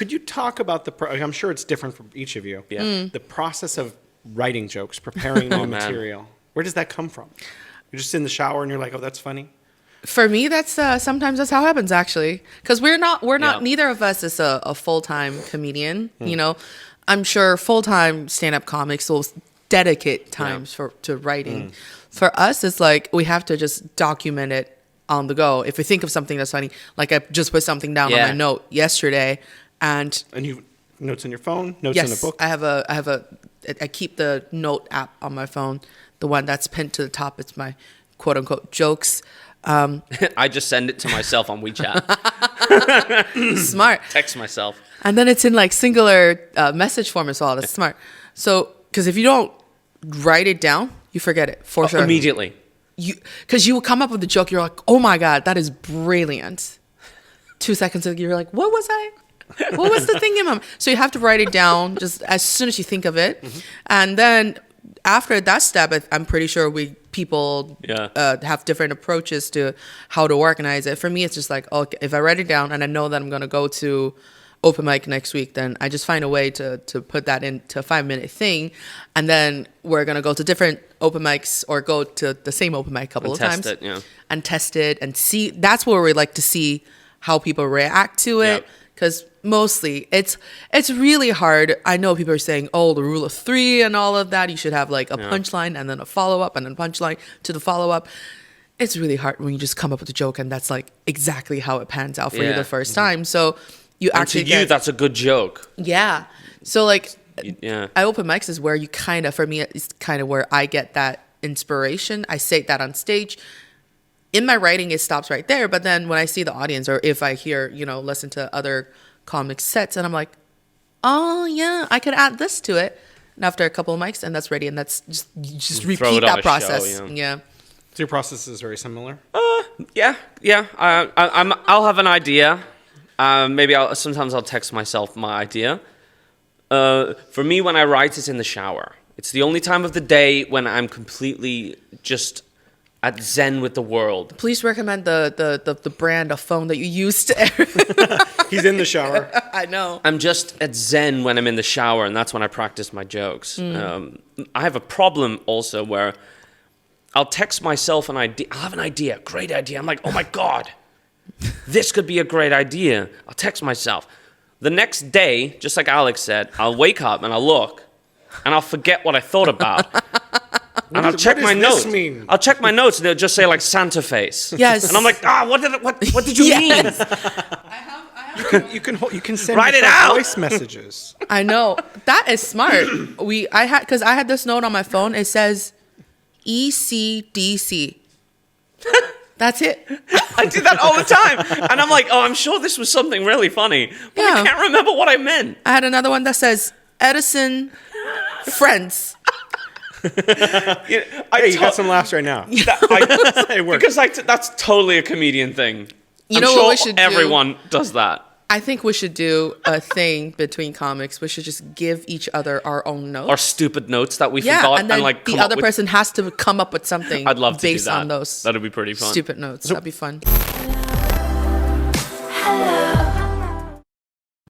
Could you talk about I'm sure it's different for each of you. Yeah. The process of writing jokes, preparing new material. Where does that come from? You're just in the shower and you're like, oh, that's funny. For me, that's sometimes that's how it happens actually, because we're not neither of us is a full-time comedian. You know, I'm sure full-time stand-up comics will dedicate times to writing. For us, it's like we have to just document it on the go. If we think of something that's funny, like I just put something down on my note yesterday, and you notes on your phone, notes yes, in a book. I keep the note app on my phone, the one that's pinned to the top. It's my quote unquote jokes. I just send it to myself on WeChat. Smart. Text myself. And then it's in like singular message form as well. That's smart. So, because if you don't write it down, you forget it for sure. Immediately. Because you will come up with a joke, you're like, oh my God, that is brilliant. 2 seconds ago, you're like, what was the thing in my mind? So you have to write it down just as soon as you think of it. And then after that step, I'm pretty sure people have different approaches to how to organize it. For me, it's just like, okay, if I write it down and I know that I'm going to go to open mic next week, then I just find a way to put that into a 5-minute thing. And then we're going to go to different open mics or go to the same open mic a couple of times. And test it and see. That's where we like to see how people react to it. Because mostly it's really hard. I know people are saying, oh, the rule of 3 and all of that. You should have like a punchline and then a follow-up and then punchline to the follow-up. It's really hard when you just come up with a joke and that's like exactly how it pans out for you the first time. So you actually that's a good joke. Yeah. So like I open mics is where you kind of, for me, it's kind of where I get that inspiration. I say that on stage. In my writing, it stops right there. But then when I see the audience or if I hear, listen to other comic sets and I'm like, oh yeah, I could add this to it. And after a couple of mics and that's ready. And that's just repeat that process. So your process is very similar? Yeah. I'll have an idea. Maybe sometimes I'll text myself my idea. For me, when I write, it's in the shower. It's the only time of the day when I'm completely just at zen with the world. Please recommend the brand of phone that you use to... He's in the shower. I know. I'm just at zen when I'm in the shower, and that's when I practice my jokes. I have a problem also where I'll text myself an idea. I'll have an idea, great idea. I'm like, oh my God, this could be a great idea. I'll text myself. The next day, just like Alex said, I'll wake up and I'll look, and I'll forget what I thought about. And I'll check my notes. I'll check my notes, and they'll just say like Santa face. Yes. And I'm like, what did you mean? You can send Write it out. voice messages. I know. That is smart. I had this note on my phone. It says ECDC. That's it. I do that all the time. And I'm like, oh, I'm sure this was something really funny. But I can't remember what I meant. I had another one that says Edison Friends. You got some laughs right now. It works. Because that's totally a comedian thing. I'm know sure what we should do? Everyone does that. I think we should do a thing between comics. We should just give each other our own notes. Our stupid notes that we forgot. And then like the other person has to come up with something I'd love to based do that. on those That'd be pretty fun. stupid notes. That'd be fun. Hello.